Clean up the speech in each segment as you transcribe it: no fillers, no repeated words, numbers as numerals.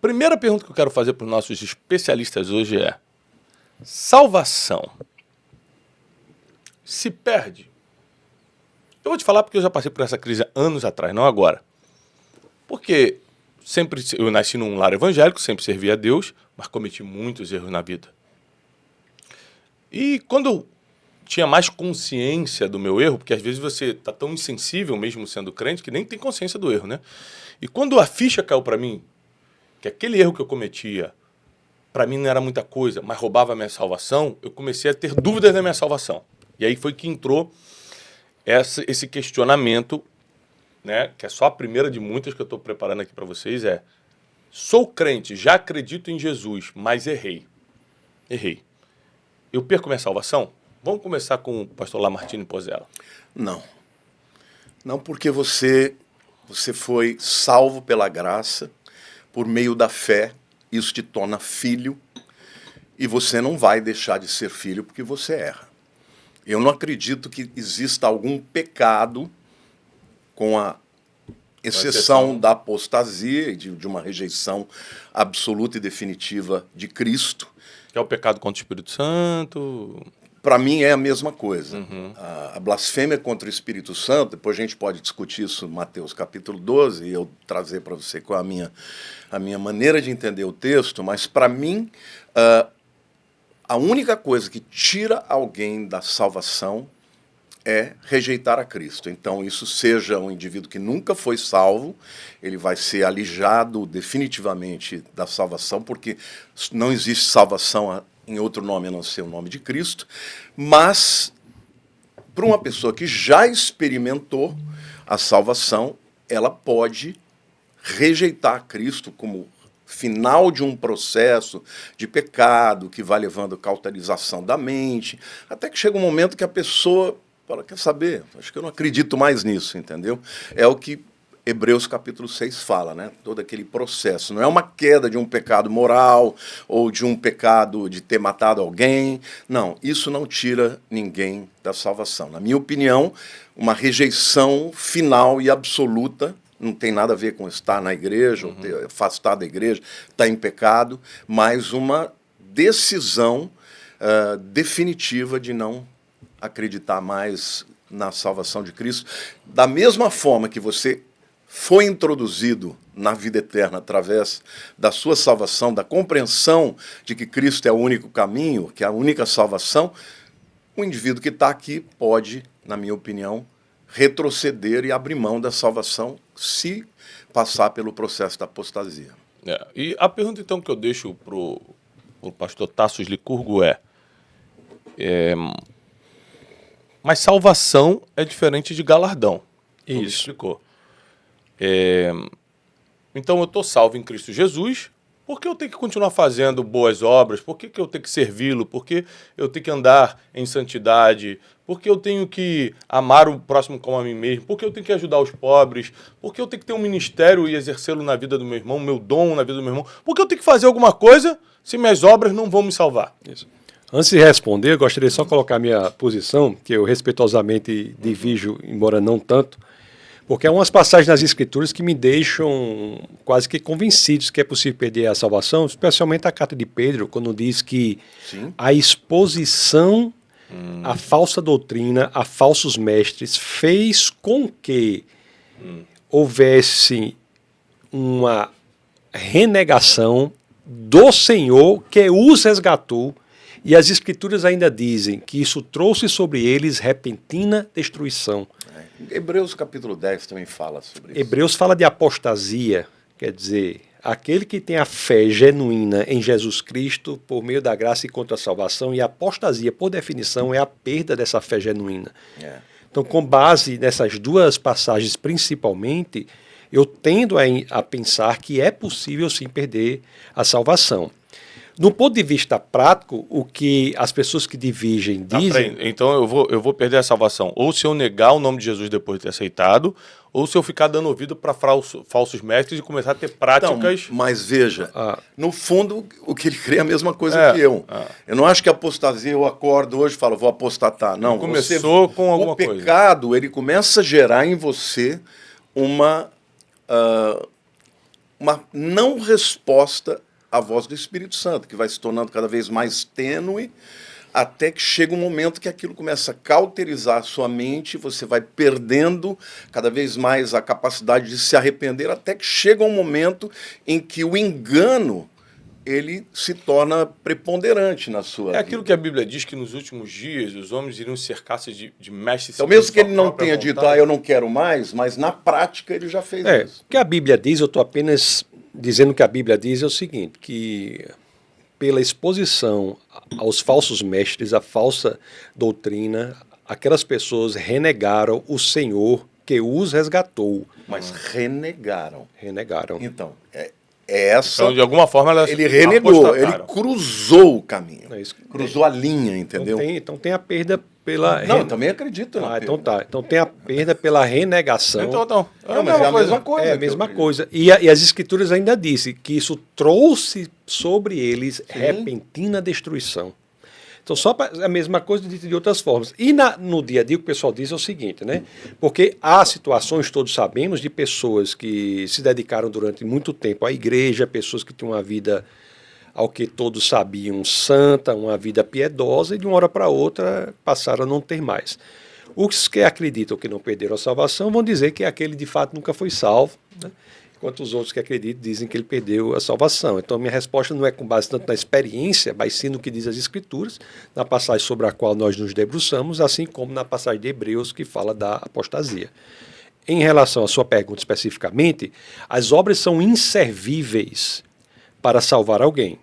primeira pergunta que eu quero fazer para os nossos especialistas hoje é: salvação se perde? Eu vou te falar porque eu já passei por essa crise anos atrás, não agora. Porque eu nasci num lar evangélico, sempre servi a Deus, mas cometi muitos erros na vida. E quando eu tinha mais consciência do meu erro, porque às vezes você está tão insensível, mesmo sendo crente, que nem tem consciência do erro, né? E quando a ficha caiu para mim, que aquele erro que eu cometia, para mim não era muita coisa, mas roubava a minha salvação, eu comecei a ter dúvidas da minha salvação. E aí foi que entrou esse questionamento, né, que é só a primeira de muitas que eu estou preparando aqui para vocês, sou crente, já acredito em Jesus, mas errei. Eu perco minha salvação? Vamos começar com o pastor Lamartine Pozella. Não. Não, porque você foi salvo pela graça, por meio da fé, isso te torna filho, e você não vai deixar de ser filho porque você erra. Eu não acredito que exista algum pecado, com a exceção da apostasia e de uma rejeição absoluta e definitiva de Cristo. Que é o pecado contra o Espírito Santo. Para mim é a mesma coisa. A blasfêmia contra o Espírito Santo, depois a gente pode discutir isso em Mateus capítulo 12, e eu trazer para você qual é a minha maneira de entender o texto, mas para mim a única coisa que tira alguém da salvação é rejeitar a Cristo. Então, isso seja um indivíduo que nunca foi salvo, ele vai ser alijado definitivamente da salvação, porque não existe salvação em outro nome a não ser o nome de Cristo. Mas, para uma pessoa que já experimentou a salvação, ela pode rejeitar Cristo como final de um processo de pecado que vai levando à cauterização da mente, até que chega um momento que a pessoa fala, quer saber? Acho que eu não acredito mais nisso, entendeu? É o que Hebreus capítulo 6 fala, né? Todo aquele processo. Não é uma queda de um pecado moral ou de um pecado de ter matado alguém. Não, isso não tira ninguém da salvação. Na minha opinião, uma rejeição final e absoluta, não tem nada a ver com estar na igreja, ou ter afastado da igreja, estar em pecado, mas uma decisão definitiva de não acreditar mais na salvação de Cristo. Da mesma forma que você foi introduzido na vida eterna através da sua salvação, da compreensão de que Cristo é o único caminho, que é a única salvação, o indivíduo que está aqui pode, na minha opinião, retroceder e abrir mão da salvação se passar pelo processo da apostasia. E a pergunta, então, que eu deixo para o pastor Tassos Licurgo mas salvação é diferente de galardão. Isso. Explicou. Então eu estou salvo em Cristo Jesus. Por que eu tenho que continuar fazendo boas obras? Por que eu tenho que servi-lo? Por que eu tenho que andar em santidade? Por que eu tenho que amar o próximo como a mim mesmo? Por que eu tenho que ajudar os pobres? Por que eu tenho que ter um ministério e exercê-lo na vida do meu irmão, meu dom na vida do meu irmão? Por que eu tenho que fazer alguma coisa se minhas obras não vão me salvar? Isso. Antes de responder, eu gostaria só de colocar a minha posição, que eu respeitosamente divido, embora não tanto, porque há umas passagens nas Escrituras que me deixam quase que convencidos que é possível perder a salvação, especialmente a carta de Pedro, quando diz que a exposição à falsa doutrina, a falsos mestres, fez com que houvesse uma renegação do Senhor que os resgatou. E as Escrituras ainda dizem que isso trouxe sobre eles repentina destruição. Hebreus capítulo 10 também fala sobre isso. Hebreus fala de apostasia, quer dizer, aquele que tem a fé genuína em Jesus Cristo por meio da graça e contra a salvação, e a apostasia, por definição, é a perda dessa fé genuína. Então, com base nessas duas passagens principalmente, eu tendo a pensar que é possível sim perder a salvação. No ponto de vista prático, o que as pessoas que dividem dizem... Então eu vou perder a salvação. Ou se eu negar o nome de Jesus depois de ter aceitado, ou se eu ficar dando ouvido para falsos mestres e começar a ter práticas... Então, mas veja, no fundo, o que ele crê é a mesma coisa que eu. Eu não acho que a apostasia, eu acordo hoje e falo, vou apostatar. Não, começou com alguma coisa. O pecado, ele começa a gerar em você uma uma não resposta à voz do Espírito Santo, que vai se tornando cada vez mais tênue, até que chega um momento que aquilo começa a cauterizar a sua mente, você vai perdendo cada vez mais a capacidade de se arrepender, até que chega um momento em que o engano ele se torna preponderante na sua vida. É aquilo que a Bíblia diz, que nos últimos dias os homens iriam cercar-se de mestres. Então, mesmo que ele não tenha dito, eu não quero mais, mas na prática ele já fez isso. O que a Bíblia diz, eu estou apenas dizendo que a Bíblia diz é o seguinte, que pela exposição aos falsos mestres, à falsa doutrina, aquelas pessoas renegaram o Senhor que os resgatou. Mas renegaram. Renegaram. Então, essa... Então, de alguma forma, ele renegou, ele cruzou o caminho. É isso. Cruzou a linha, entendeu? Então tem a perda pela... Não, eu também acredito na perda. Então tá. Então tem a perda pela renegação. Então. Mas é a mesma coisa. É a mesma coisa. E as Escrituras ainda dizem que isso trouxe sobre eles repentina destruição. Então, a mesma coisa dita de outras formas. E no dia a dia o que o pessoal diz é o seguinte, né? Porque há situações, todos sabemos, de pessoas que se dedicaram durante muito tempo à igreja, pessoas que tinham uma vida, ao que todos sabiam, santa, uma vida piedosa, e de uma hora para outra passaram a não ter mais. Os que acreditam que não perderam a salvação vão dizer que aquele de fato nunca foi salvo, né? Enquanto os outros que acreditam dizem que ele perdeu a salvação. Então, minha resposta não é com base tanto na experiência, mas sim no que diz as Escrituras, na passagem sobre a qual nós nos debruçamos, assim como na passagem de Hebreus, que fala da apostasia. Em relação à sua pergunta especificamente, as obras são inservíveis para salvar alguém.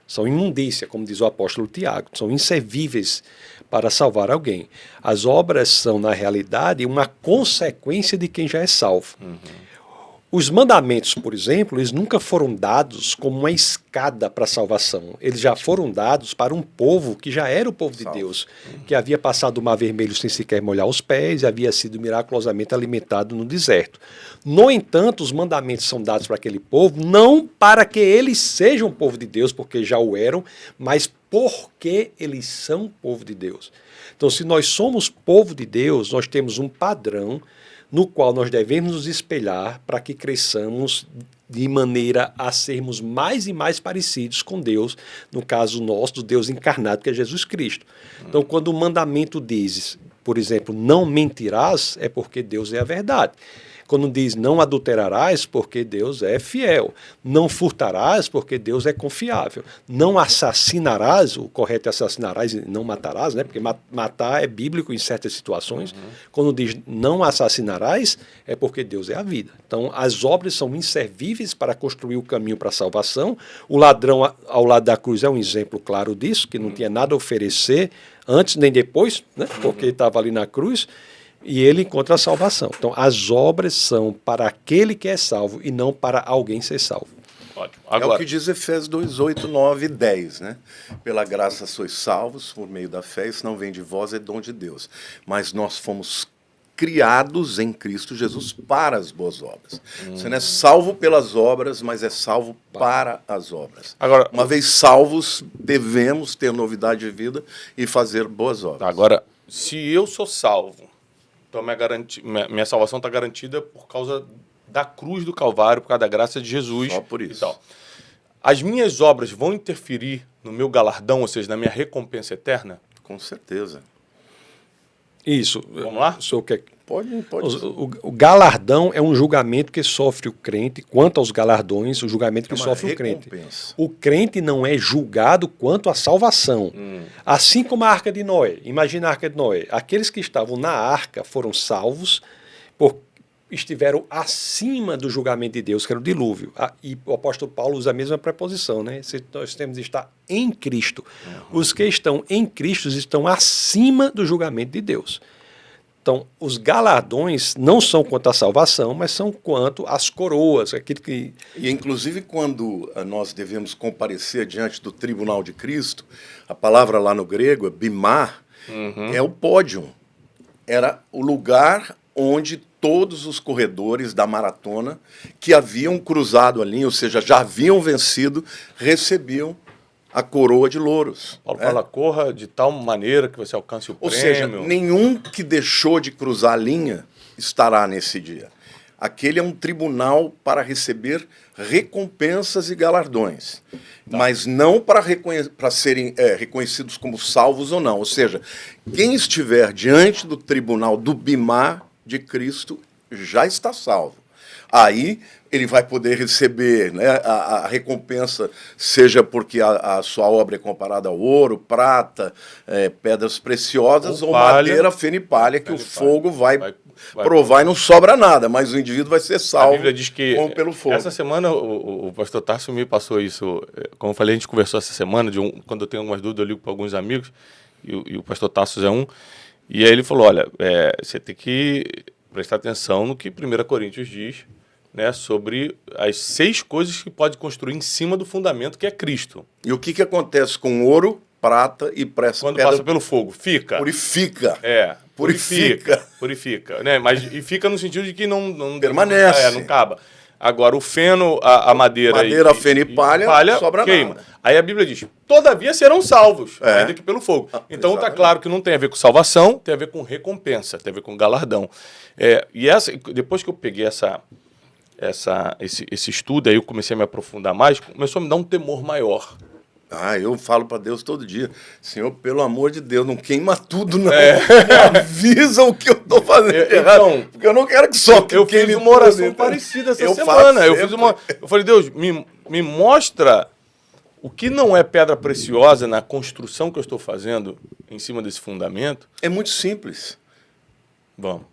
São imundícia, como diz o apóstolo Tiago, são inservíveis para salvar alguém. As obras são, na realidade, uma consequência de quem já é salvo. Os mandamentos, por exemplo, eles nunca foram dados como uma escada para a salvação. Eles já foram dados para um povo que já era o povo de Deus, que havia passado o Mar Vermelho sem sequer molhar os pés e havia sido miraculosamente alimentado no deserto. No entanto, os mandamentos são dados para aquele povo não para que eles sejam povo de Deus, porque já o eram, mas porque eles são povo de Deus. Então, se nós somos povo de Deus, nós temos um padrão no qual nós devemos nos espelhar para que cresçamos de maneira a sermos mais e mais parecidos com Deus, no caso nosso, do Deus encarnado, que é Jesus Cristo. Então, quando o mandamento diz, por exemplo, não mentirás, é porque Deus é a verdade. Quando diz não adulterarás, porque Deus é fiel. Não furtarás, porque Deus é confiável. Não assassinarás, o correto é assassinarás e não matarás, né? Porque matar é bíblico em certas situações. Quando diz não assassinarás, é porque Deus é a vida. Então, as obras são inservíveis para construir o caminho para a salvação. O ladrão ao lado da cruz é um exemplo claro disso, que não tinha nada a oferecer antes nem depois, né? Porque estava ali na cruz. E ele encontra a salvação. Então, as obras são para aquele que é salvo e não para alguém ser salvo. Ótimo. Agora, é o que diz Efésios 2, 8, 9 e 10, né? Pela graça sois salvos por meio da fé, isso não vem de vós, é dom de Deus. Mas nós fomos criados em Cristo Jesus para as boas obras. Você não é salvo pelas obras, mas é salvo para as obras. Agora, uma vez salvos, devemos ter novidade de vida e fazer boas obras. Agora, se eu sou salvo, então minha salvação está garantida por causa da cruz do Calvário, por causa da graça de Jesus. Só por isso. Então, as minhas obras vão interferir no meu galardão, ou seja, na minha recompensa eterna? Com certeza. Isso. Vamos lá? O senhor quer... Pode. O galardão é um julgamento que sofre o crente. Quanto aos galardões, o julgamento que sofre o crente. O crente não é julgado quanto à salvação. Assim como a Arca de Noé. Imagina a Arca de Noé. Aqueles que estavam na arca foram salvos estiveram acima do julgamento de Deus, que era o dilúvio. E o apóstolo Paulo usa a mesma preposição, né? Nós temos de estar em Cristo. Os que estão em Cristo estão acima do julgamento de Deus. Então, os galardões não são quanto à salvação, mas são quanto às coroas. Aquilo que... E, inclusive, quando nós devemos comparecer diante do tribunal de Cristo, a palavra lá no grego, bimá, é o pódio. Era o lugar onde todos os corredores da maratona que haviam cruzado a linha, ou seja, já haviam vencido, recebiam a coroa de louros. Paulo fala, corra de tal maneira que você alcance o prêmio. Ou seja, nenhum que deixou de cruzar a linha estará nesse dia. aquele é um tribunal para receber recompensas e galardões, mas não para serem reconhecidos como salvos ou não. Ou seja, quem estiver diante do tribunal do Bimá de Cristo já está salvo. Aí ele vai poder receber, né, a recompensa, seja porque a sua obra é comparada ao ouro, prata, pedras preciosas, ou palha, madeira, feno e palha, que o fogo vai provar e não sobra nada, mas o indivíduo vai ser salvo. A Bíblia diz que como pelo fogo. Essa semana o pastor Tarso me passou isso. Como eu falei, a gente conversou essa semana, quando eu tenho algumas dúvidas, eu ligo para alguns amigos, e o pastor Tarso é um, e aí ele falou, olha, você tem que prestar atenção no que 1 Coríntios diz, né, sobre as 6 coisas que pode construir em cima do fundamento que é Cristo. E o que acontece com ouro, prata e pressa? Quando passa pelo fogo, fica. Purifica. Purifica, né? Mas e fica no sentido de que não permanece. Não acaba. Agora, o feno, a madeira... Feno e palha sobra queima. nada. Aí a Bíblia diz, todavia serão salvos, ainda que pelo fogo. Então está claro que não tem a ver com salvação, tem a ver com recompensa, tem a ver com galardão. Depois que eu peguei esse estudo, aí eu comecei a me aprofundar mais, começou a me dar um temor maior. Eu falo para Deus todo dia, Senhor, pelo amor de Deus, não queima tudo, não. Me avisa o que eu estou fazendo errado, então, porque eu não quero que só eu fiz uma oração parecida essa semana. Eu falei, Deus, me mostra o que não é pedra preciosa na construção que eu estou fazendo em cima desse fundamento. É muito simples. Vamos.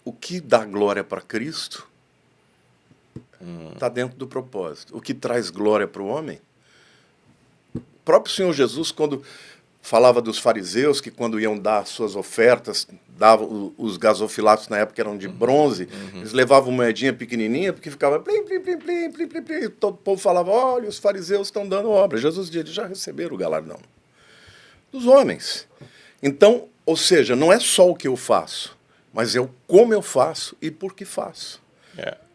O que dá glória para Cristo está dentro do propósito. O que traz glória para o homem. O próprio Senhor Jesus, quando falava dos fariseus, que quando iam dar suas ofertas, davam os gasofilatos na época eram de bronze, eles levavam uma moedinha pequenininha, porque ficava plim, plim, plim, plim, plim, plim, plim. Todo o povo falava, olha, os fariseus estão dando obra. Jesus disse, eles já receberam o galardão dos homens. Então, ou seja, não é só o que eu faço, mas é o como eu faço e por que faço.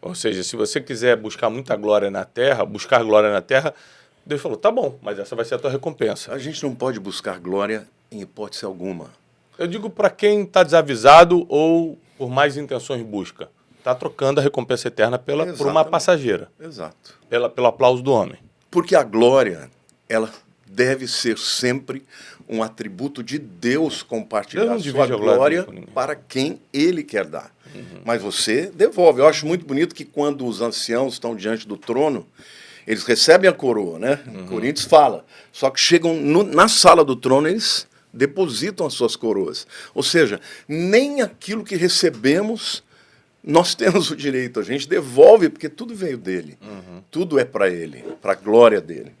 Ou seja, se você quiser buscar muita glória na terra, Deus falou, tá bom, mas essa vai ser a tua recompensa. A gente não pode buscar glória em hipótese alguma. Eu digo para quem está desavisado ou por mais intenções busca. Está trocando a recompensa eterna por uma passageira. Exato. Pelo aplauso do homem. Porque a glória, ela deve ser sempre um atributo de Deus compartilhar a sua glória para quem Ele quer dar. Mas você devolve. Eu acho muito bonito que quando os anciãos estão diante do trono, eles recebem a coroa, né? Coríntios fala. Só que chegam na sala do trono, eles depositam as suas coroas. Ou seja, nem aquilo que recebemos nós temos o direito. A gente devolve, porque tudo veio dele. Tudo é para ele, para a glória dele.